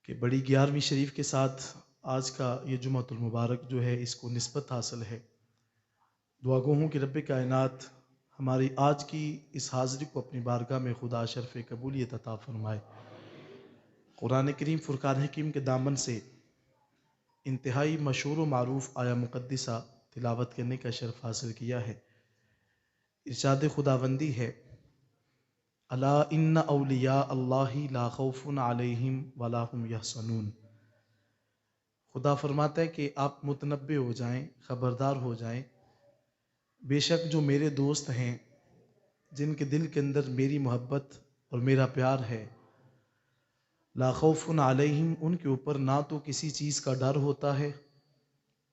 کہ بڑی 11ویں شریف کے ساتھ آج کا یہ جمعۃ المبارک جو ہے اس کو نسبت حاصل ہے۔ دعا گو ہوں کہ رب کائنات ہماری آج کی اس حاضری کو اپنی بارگاہ میں خدا شرف قبولیت عطا فرمائے۔ قرآن کریم فرقان حکیم کے دامن سے انتہائی مشہور و معروف آیا مقدسہ تلاوت کرنے کا شرف حاصل کیا ہے۔ ارشاد خداوندی ہے، الا ان اولیاء اللہ لا خوف علیہم ولا هم یحزنون۔ خدا فرماتا ہے کہ آپ متنبع ہو جائیں، خبردار ہو جائیں، بے شک جو میرے دوست ہیں، جن کے دل کے اندر میری محبت اور میرا پیار ہے، لا خوف علیہم، ان کے اوپر نہ تو کسی چیز کا ڈر ہوتا ہے،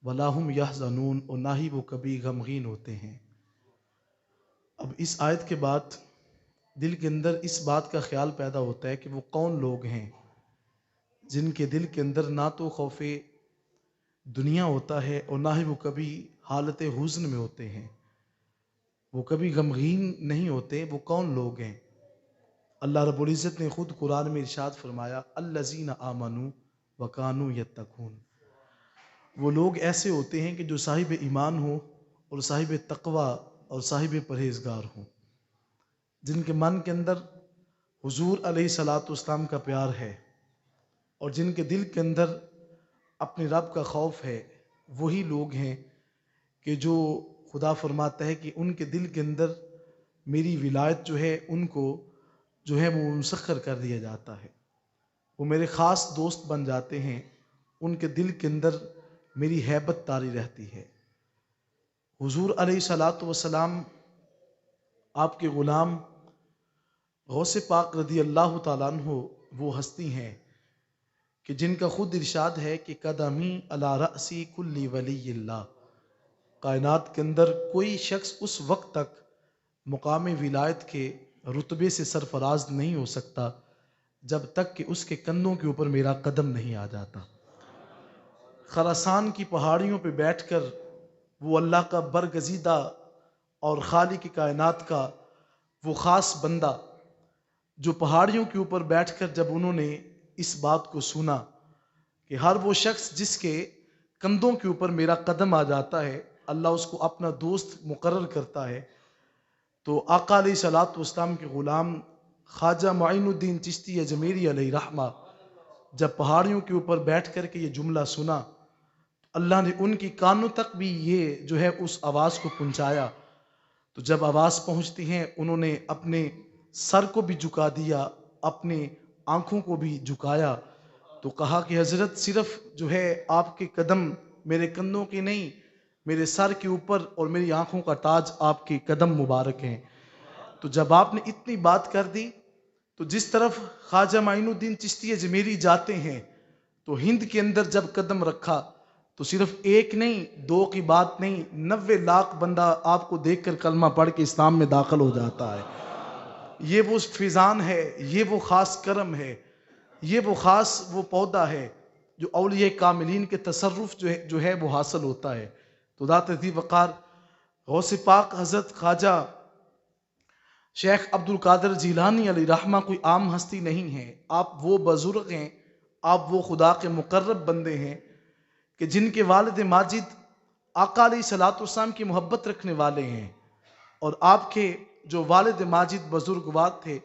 ولا هم یحزنون، اور نہ ہی وہ کبھی غمگین ہوتے ہیں۔ اب اس آیت کے بعد دل کے اندر اس بات کا خیال پیدا ہوتا ہے کہ وہ کون لوگ ہیں جن کے دل کے اندر نہ تو خوف دنیا ہوتا ہے اور نہ ہی وہ کبھی حالت حزن میں ہوتے ہیں، وہ کبھی غمگین نہیں ہوتے۔ وہ کون لوگ ہیں؟ اللہ رب العزت نے خود قرآن میں ارشاد فرمایا، الذین آمنوا وکانوا یتقون۔ وہ لوگ ایسے ہوتے ہیں کہ جو صاحب ایمان ہو اور صاحب تقوی اور صاحب پرہیزگار ہوں، جن کے من کے اندر حضور علیہ الصلاۃ والسلام کا پیار ہے اور جن کے دل کے اندر اپنے رب کا خوف ہے۔ وہی لوگ ہیں کہ جو خدا فرماتا ہے کہ ان کے دل کے اندر میری ولایت جو ہے ان کو جو ہے وہ مسخر کر دیا جاتا ہے، وہ میرے خاص دوست بن جاتے ہیں، ان کے دل کے اندر میری ہیبت طاری رہتی ہے۔ حضور علیہ الصلاۃ والسلام آپ کے غلام غوث پاک رضی اللہ تعالیٰ عنہ وہ ہستی ہیں کہ جن کا خود ارشاد ہے کہ قدمی علی رأسی کل ولی اللہ، کائنات کے اندر کوئی شخص اس وقت تک مقام ولایت کے رتبے سے سرفراز نہیں ہو سکتا جب تک کہ اس کے کندھوں کے اوپر میرا قدم نہیں آ جاتا۔ خراسان کی پہاڑیوں پہ بیٹھ کر وہ اللہ کا برگزیدہ اور خالق کائنات کا وہ خاص بندہ جو پہاڑیوں کے اوپر بیٹھ کر جب انہوں نے اس بات کو سنا کہ ہر وہ شخص جس کے کندھوں کے اوپر میرا قدم آ جاتا ہے اللہ اس کو اپنا دوست مقرر کرتا ہے، تو آقا علیہ الصلوۃ والسلام کے غلام خواجہ معین الدین چشتی اجمیری علیہ رحمہ جب پہاڑیوں کے اوپر بیٹھ کر کے یہ جملہ سنا، اللہ نے ان کی کانوں تک بھی یہ جو ہے اس آواز کو پہنچایا۔ تو جب آواز پہنچتی ہیں انہوں نے اپنے سر کو بھی جھکا دیا، اپنے آنکھوں کو بھی جھکایا، تو کہا کہ حضرت صرف جو ہے آپ کے قدم میرے کندھوں کے نہیں، میرے سر کے اوپر اور میری آنکھوں کا تاج آپ کے قدم مبارک ہیں۔ تو جب آپ نے اتنی بات کر دی تو جس طرف خواجہ معین الدین چشتی اجمیری جاتے ہیں تو ہند کے اندر جب قدم رکھا تو صرف ایک نہیں، دو کی بات نہیں، 90 لاکھ بندہ آپ کو دیکھ کر کلمہ پڑھ کے اسلام میں داخل ہو جاتا ہے۔ یہ وہ فیضان ہے، یہ وہ خاص کرم ہے، یہ وہ خاص وہ پودا ہے جو اولیاء کاملین کے تصرف جو ہے وہ حاصل ہوتا ہے۔ تو ذات ذی وقار غوث پاک حضرت خواجہ شیخ عبد القادر جیلانی علیہ رحمہ کوئی عام ہستی نہیں ہے، آپ وہ بزرگ ہیں، آپ وہ خدا کے مقرب بندے ہیں کہ جن کے والد ماجد آقا علیہ الصلوۃ والسلام کی محبت رکھنے والے ہیں، اور آپ کے جو والد ماجد بزرگوار تھے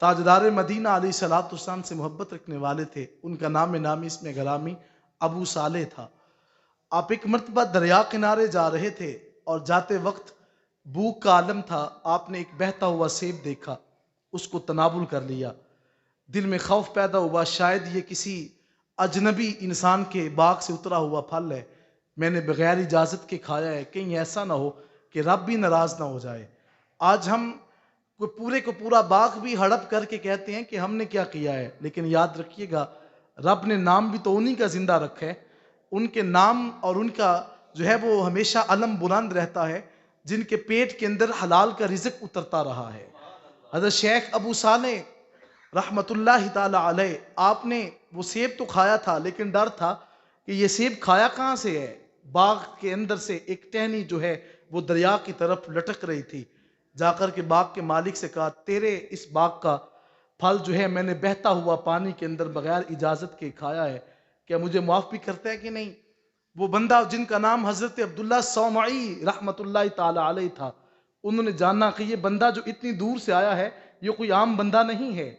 تاجدار مدینہ علیہ الصلوۃ والسلام سے محبت رکھنے والے تھے، ان کا نام نامی اسم گرامی ابو صالح تھا۔ آپ ایک مرتبہ دریا کنارے جا رہے تھے اور جاتے وقت بھوک کا عالم تھا، آپ نے ایک بہتا ہوا سیب دیکھا، اس کو تناول کر لیا، دل میں خوف پیدا ہوا شاید یہ کسی اجنبی انسان کے باغ سے اترا ہوا پھل ہے، میں نے بغیر اجازت کے کھایا ہے، کہیں ایسا نہ ہو کہ رب بھی ناراض نہ ہو جائے۔ آج ہم پورے کو پورا باغ بھی ہڑپ کر کے کہتے ہیں کہ ہم نے کیا کیا ہے، لیکن یاد رکھیے گا رب نے نام بھی تو انہی کا زندہ رکھا ہے، ان کے نام اور ان کا جو ہے وہ ہمیشہ علم بلند رہتا ہے جن کے پیٹ کے اندر حلال کا رزق اترتا رہا ہے۔ حضرت شیخ ابو صالح رحمت اللہ تعالی علیہ، آپ نے وہ سیب تو کھایا تھا لیکن ڈر تھا کہ یہ سیب کھایا کہاں سے ہے۔ باغ کے اندر سے ایک ٹہنی جو ہے وہ دریا کی طرف لٹک رہی تھی، جا کر کے باغ کے مالک سے کہا تیرے اس باغ کا پھل جو ہے میں نے بہتا ہوا پانی کے اندر بغیر اجازت کے کھایا ہے، کیا مجھے معاف بھی کرتا ہے کہ نہیں؟ وہ بندہ جن کا نام حضرت عبداللہ صومعی رحمت اللہ تعالی علیہ تھا، انہوں نے جانا کہ یہ بندہ جو اتنی دور سے آیا ہے یہ کوئی عام بندہ نہیں ہے.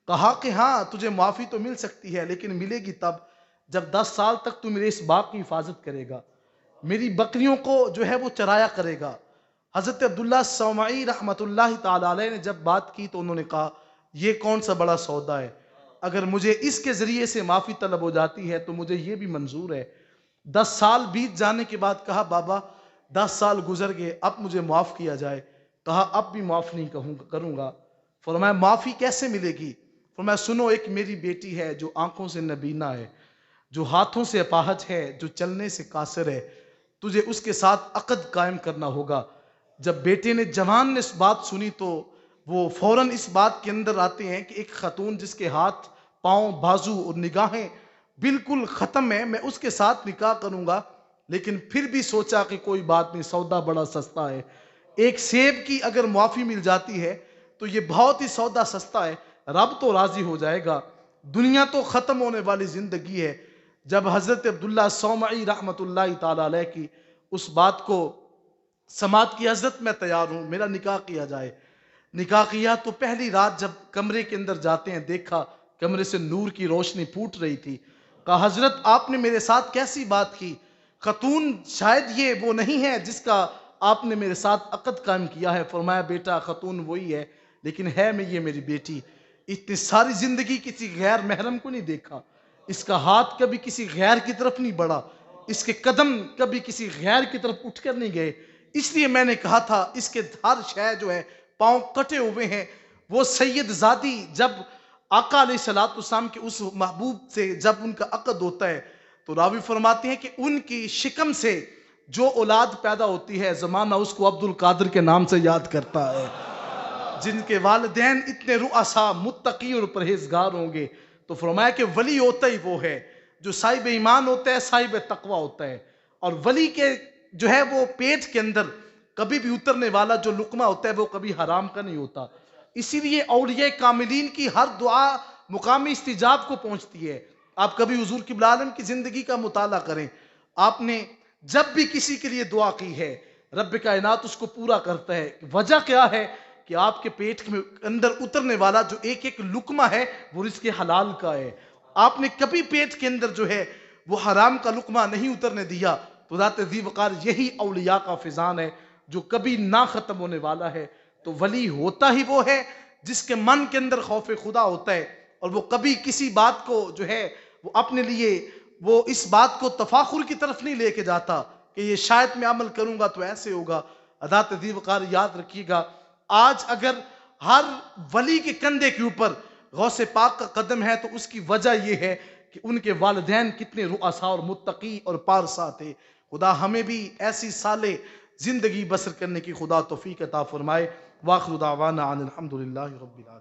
کہا کہ ہاں تجھے معافی تو مل سکتی ہے لیکن ملے گی تب جب 10 سال تک تو میرے اس باغ کی حفاظت کرے گا، میری بکریوں کو جو ہے وہ چرایا کرے گا. حضرت عبداللہ صومعی رحمت اللہ تعالی علیہ نے جب بات کی تو انہوں نے کہا یہ کون سا بڑا سودا ہے، اگر مجھے اس کے ذریعے سے معافی طلب ہو جاتی ہے تو مجھے یہ بھی منظور ہے. 10 سال بیت جانے کے بعد کہا بابا 10 سال گزر گئے، اب مجھے معاف کیا جائے. کہا اب بھی معاف نہیں کروں گا. فرمایا معافی کیسے ملے گی؟ فرمایا سنو، ایک میری بیٹی ہے جو آنکھوں سے نبینا ہے، جو ہاتھوں سے اپاہج ہے، جو چلنے سے قاصر ہے، تجھے اس کے ساتھ عقد قائم کرنا ہوگا. جب بیٹے نے جوان نے اس بات سنی تو وہ فوراً اس بات کے اندر آتے ہیں کہ ایک خاتون جس کے ہاتھ پاؤں بازو اور نگاہیں بالکل ختم ہے، میں اس کے ساتھ نکاح کروں گا. لیکن پھر بھی سوچا کہ کوئی بات نہیں، سودا بڑا سستا ہے، ایک سیب کی اگر معافی مل جاتی ہے تو یہ بہت ہی سودا سستا ہے، رب تو راضی ہو جائے گا، دنیا تو ختم ہونے والی زندگی ہے. جب حضرت عبداللہ صومعی رحمت اللہ تعالی علیہ کی اس بات کو سماعت کی، حضرت میں تیار ہوں، میرا نکاح کیا جائے. نکاح کیا تو پہلی رات جب کمرے کے اندر جاتے ہیں دیکھا کمرے سے نور کی روشنی پھوٹ رہی تھی. کہا حضرت آپ نے میرے ساتھ کیسی بات کی؟ خاتون شاید یہ وہ نہیں ہے جس کا آپ نے میرے ساتھ عقد قائم کیا ہے. فرمایا بیٹا خاتون وہی ہے لیکن ہے میں یہ میری بیٹی. اتنی ساری زندگی کسی غیر محرم کو نہیں دیکھا، اس کا ہاتھ کبھی کسی غیر کی طرف نہیں بڑھا، اس کے قدم کبھی کسی غیر کی طرف اٹھ کر نہیں گئے. اس لیے میں نے کہا تھا اس کے ہر شے جو ہے پاؤں کٹے ہوئے ہیں. وہ سید زادی جب آقا علیہ السلام کے اس محبوب سے جب ان کا عقد ہوتا ہے تو راوی فرماتے ہیں کہ ان کی شکم سے جو اولاد پیدا ہوتی ہے زمانہ اس کو عبد القادر کے نام سے یاد کرتا ہے. جن کے والدین اتنے رؤسا متقی اور پرہیزگار ہوں گے تو فرمایا کہ ولی ہوتا ہی وہ ہے جو صاحب ایمان ہوتا ہے، صاحب تقوی ہوتا ہے. اور ولی کے جو ہے وہ پیٹ کے اندر کبھی بھی اترنے والا جو لقمہ ہوتا ہے وہ کبھی حرام کا نہیں ہوتا. اسی لیے اولیاء کاملین کی ہر دعا مقامی استجاب کو پہنچتی ہے. آپ کبھی حضور قبلہ عالم کی زندگی کا مطالعہ کریں، آپ نے جب بھی کسی کے لیے دعا کی ہے رب کائنات اس کو پورا کرتا ہے. وجہ کیا ہے کہ آپ کے پیٹ میں اندر اترنے والا جو ایک ایک لقمہ ہے وہ رزق حلال کا ہے. آپ نے کبھی پیٹ کے اندر جو ہے وہ حرام کا لقمہ نہیں اترنے دیا. تو ذات ذی وقار یہی اولیاء کا فیضان ہے جو کبھی نہ ختم ہونے والا ہے. تو ولی ہوتا ہی وہ ہے جس کے من کے اندر خوف خدا ہوتا ہے اور وہ کبھی کسی بات کو جو ہے وہ اپنے لیے وہ اس بات کو تفاخر کی طرف نہیں لے کے جاتا کہ یہ شاید میں عمل کروں گا تو ایسے ہوگا. ذات ذی وقار یاد رکھیے گا، آج اگر ہر ولی کے کندھے کے اوپر غوث پاک کا قدم ہے تو اس کی وجہ یہ ہے کہ ان کے والدین کتنے رؤسا اور متقی اور پارسا تھے. خدا ہمیں بھی ایسی صالح زندگی بسر کرنے کی خدا توفیق عطا فرمائے. واخر دعوانا ان الحمدللہ رب العالمین.